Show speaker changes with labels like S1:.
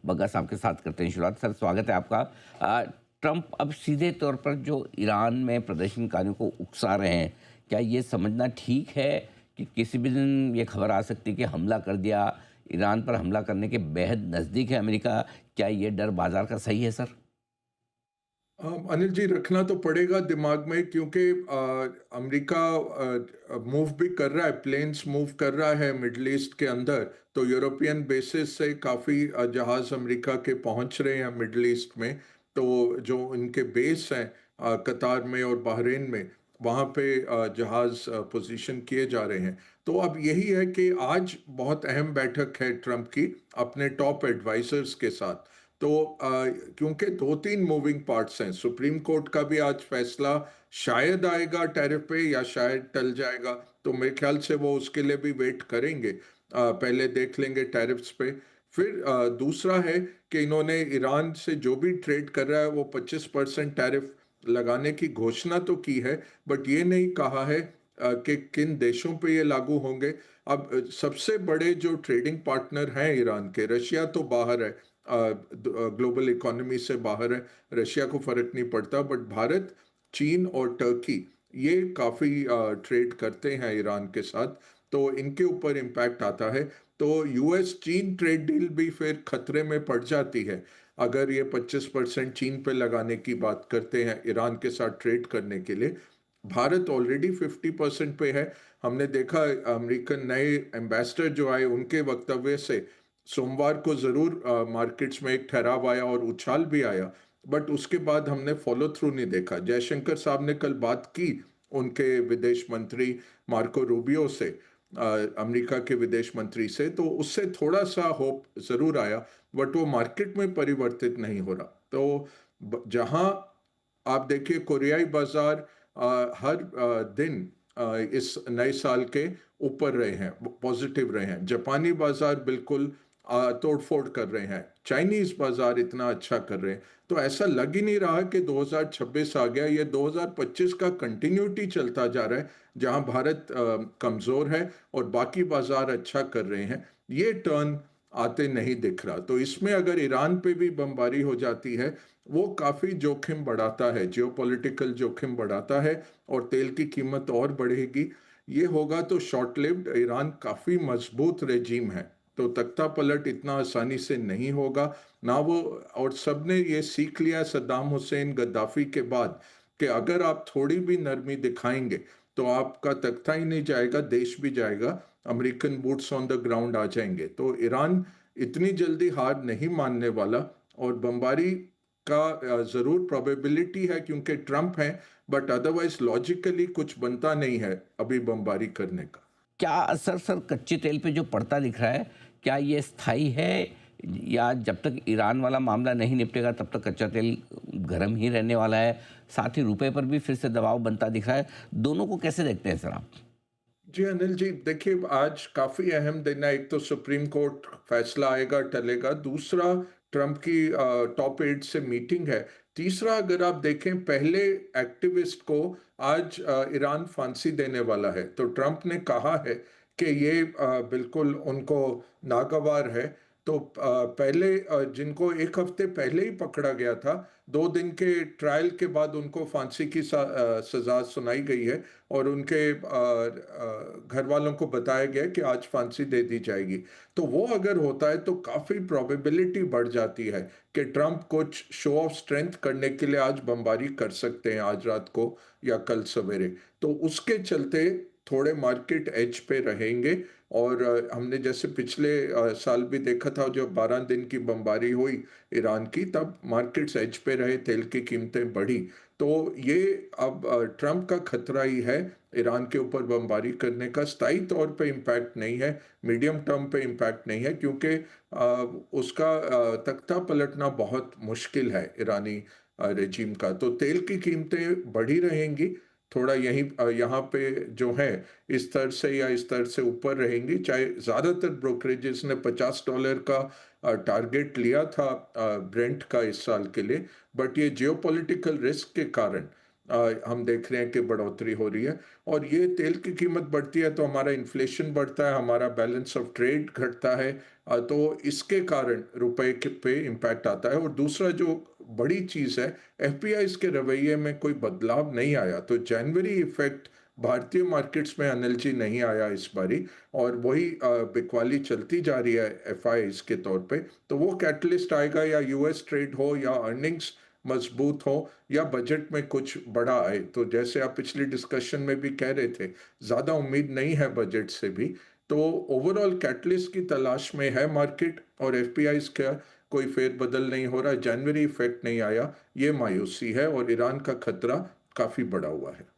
S1: बग्गा साहब के साथ करते हैं शुरुआत। सर, स्वागत है आपका। ट्रंप अब सीधे तौर पर जो ईरान में प्रदर्शनकारियों को उकसा रहे हैं, क्या ये समझना ठीक है कि किसी भी दिन ये खबर आ सकती है कि हमला कर दिया, ईरान पर हमला करने के बेहद नज़दीक है अमेरिका? क्या ये डर बाजार का सही है सर?
S2: अनिल जी, रखना तो पड़ेगा दिमाग में, क्योंकि अमेरिका मूव भी कर रहा है, प्लेन्स मूव कर रहा है मिडल ईस्ट के अंदर। तो यूरोपियन बेसिस से काफ़ी जहाज़ अमेरिका के पहुंच रहे हैं मिडल ईस्ट में। तो जो इनके बेस हैं कतार में और बहरीन में, वहाँ पे जहाज़ पोजीशन किए जा रहे हैं। तो अब यही है कि आज बहुत अहम बैठक है ट्रंप की अपने टॉप एडवाइजर्स के साथ। तो क्योंकि दो तीन मूविंग पार्ट्स हैं, सुप्रीम कोर्ट का भी आज फैसला शायद आएगा टैरिफ पे या शायद टल जाएगा। तो मेरे ख्याल से वो उसके लिए भी वेट करेंगे। पहले देख लेंगे टैरिफ्स पे। फिर दूसरा है कि इन्होंने ईरान से जो भी ट्रेड कर रहा है वो 25% टैरिफ लगाने की घोषणा तो की है, बट ये नहीं कहा है कि किन देशों पे ये लागू होंगे। अब सबसे बड़े जो ट्रेडिंग पार्टनर हैं ईरान के, रशिया तो बाहर है, ग्लोबल इकोनॉमी से बाहर है, रशिया को फर्क नहीं पड़ता, बट भारत, चीन और टर्की ये काफ़ी ट्रेड करते हैं ईरान के साथ। तो इनके ऊपर इम्पैक्ट आता है। तो यूएस चीन ट्रेड डील भी फिर खतरे में पड़ जाती है अगर ये 25% चीन पे लगाने की बात करते हैं ईरान के साथ ट्रेड करने के लिए। भारत ऑलरेडी 50% पे है। हमने देखा अमेरिकन नए एम्बेसडर जो आए उनके वक्तव्य से सोमवार को जरूर मार्केट्स में एक ठहराव आया और उछाल भी आया, बट उसके बाद हमने फॉलो थ्रू नहीं देखा। जयशंकर साहब ने कल बात की उनके विदेश मंत्री मार्को रूबियो से, अमेरिका के विदेश मंत्री से, तो उससे थोड़ा सा होप जरूर आया, बट वो मार्केट में परिवर्तित नहीं हो रहा। तो जहां आप देखिए कोरियाई बाजार हर दिन इस नए साल के ऊपर रहे हैं, पॉजिटिव रहे हैं। जापानी बाजार बिल्कुल तोड़फोड़ कर रहे हैं, चाइनीज बाजार इतना अच्छा कर रहे हैं। तो ऐसा लग ही नहीं रहा कि 2026 आ गया, ये 2025 का कंटिन्यूटी चलता जा रहा है, जहां भारत कमजोर है और बाकी बाजार अच्छा कर रहे हैं। ये टर्न आते नहीं दिख रहा। तो इसमें अगर ईरान पे भी बमबारी हो जाती है, वो काफी जोखिम बढ़ाता है, जियोपॉलिटिकल जोखिम बढ़ाता है और तेल की कीमत और बढ़ेगी। ये होगा तो शॉर्ट लिव्ड। ईरान काफी मजबूत रेजीम है, तो तख्ता पलट इतना आसानी से नहीं होगा ना वो। और सबने ये सीख लिया सद्दाम हुसैन गद्दाफी के बाद कि अगर आप थोड़ी भी नरमी दिखाएंगे तो आपका तख्ता ही नहीं जाएगा, देश भी जाएगा, American boots on the ground आ जाएंगे। तो ईरान इतनी जल्दी हार नहीं मानने वाला। और बमबारी का जरूर प्रोबेबिलिटी है क्योंकि ट्रंप है, बट अदरवाइज लॉजिकली कुछ बनता नहीं है अभी बमबारी करने का।
S1: क्या असर सर कच्चे तेल पे जो पड़ता दिख रहा है, क्या ये स्थायी है, या जब तक ईरान वाला मामला नहीं निपटेगा तब तक कच्चा तेल गर्म ही रहने वाला है? साथ ही रुपए पर भी फिर से दबाव बनता दिख रहा है। दोनों को कैसे देखते हैं सर आप?
S2: जी अनिल जी, देखिए आज काफी अहम दिन है। एक तो सुप्रीम कोर्ट फैसला आएगा टलेगा, दूसरा ट्रंप की टॉप एड से मीटिंग है, तीसरा अगर आप देखें पहले एक्टिविस्ट को आज ईरान फांसी देने वाला है। तो ट्रंप ने कहा है कि ये बिल्कुल उनको नागवार है। तो पहले जिनको एक हफ्ते पहले ही पकड़ा गया था, 2 दिन के ट्रायल के बाद उनको फांसी की सजा सुनाई गई है और उनके घर वालों को बताया गया कि आज फांसी दे दी जाएगी। तो वो अगर होता है तो काफी प्रोबेबिलिटी बढ़ जाती है कि ट्रंप कुछ शो ऑफ स्ट्रेंथ करने के लिए आज बमबारी कर सकते हैं, आज रात को या कल सवेरे। तो उसके चलते थोड़े मार्केट एज पे रहेंगे। और हमने जैसे पिछले साल भी देखा था, जब 12 दिन की बमबारी हुई ईरान की, तब मार्केट्स एज पे रहे, तेल की कीमतें बढ़ी। तो ये अब ट्रंप का खतरा ही है ईरान के ऊपर बमबारी करने का। स्थायी तौर पे इम्पैक्ट नहीं है, मीडियम टर्म पे इम्पैक्ट नहीं है, क्योंकि उसका तख्ता पलटना बहुत मुश्किल है ईरानी रेजिम का। तो तेल की कीमतें बढ़ी रहेंगी, थोड़ा यहीं यहाँ पे जो है इस स्तर से या इस स्तर से ऊपर रहेंगी। चाहे ज़्यादातर ब्रोकरेजेस ने $50 का टारगेट लिया था ब्रेंट का इस साल के लिए, बट ये जियोपॉलिटिकल रिस्क के कारण हम देख रहे हैं कि बढ़ोतरी हो रही है और ये तेल की कीमत बढ़ती है तो हमारा इन्फ्लेशन बढ़ता है, हमारा बैलेंस ऑफ ट्रेड घटता है। तो इसके कारण रुपए के पे इम्पैक्ट आता है और दूसरा जो बड़ी चीज़ है, एफपीआईज़ के रवैये में कोई बदलाव नहीं आया, तो जनवरी इफ़ेक्ट भारतीय मार्केट्स में अनिल जी नहीं आया इस बारी और वही बिकवाली चलती जा रही है एफआईआईज़ के तौर पे। तो वो कैटलिस्ट आएगा या यूएस ट्रेड हो या अर्निंग्स मजबूत हो या बजट में कुछ बड़ा आए। तो जैसे आप पिछली डिस्कशन में भी कह रहे थे, ज़्यादा उम्मीद नहीं है बजट से भी। तो ओवरऑल कैटलिस्ट की तलाश में है मार्केट और एफपीआईज़ का कोई फेरबदल नहीं हो रहा, जनवरी इफ़ेक्ट नहीं आया, ये मायूसी है और ईरान का खतरा काफ़ी बढ़ा हुआ है।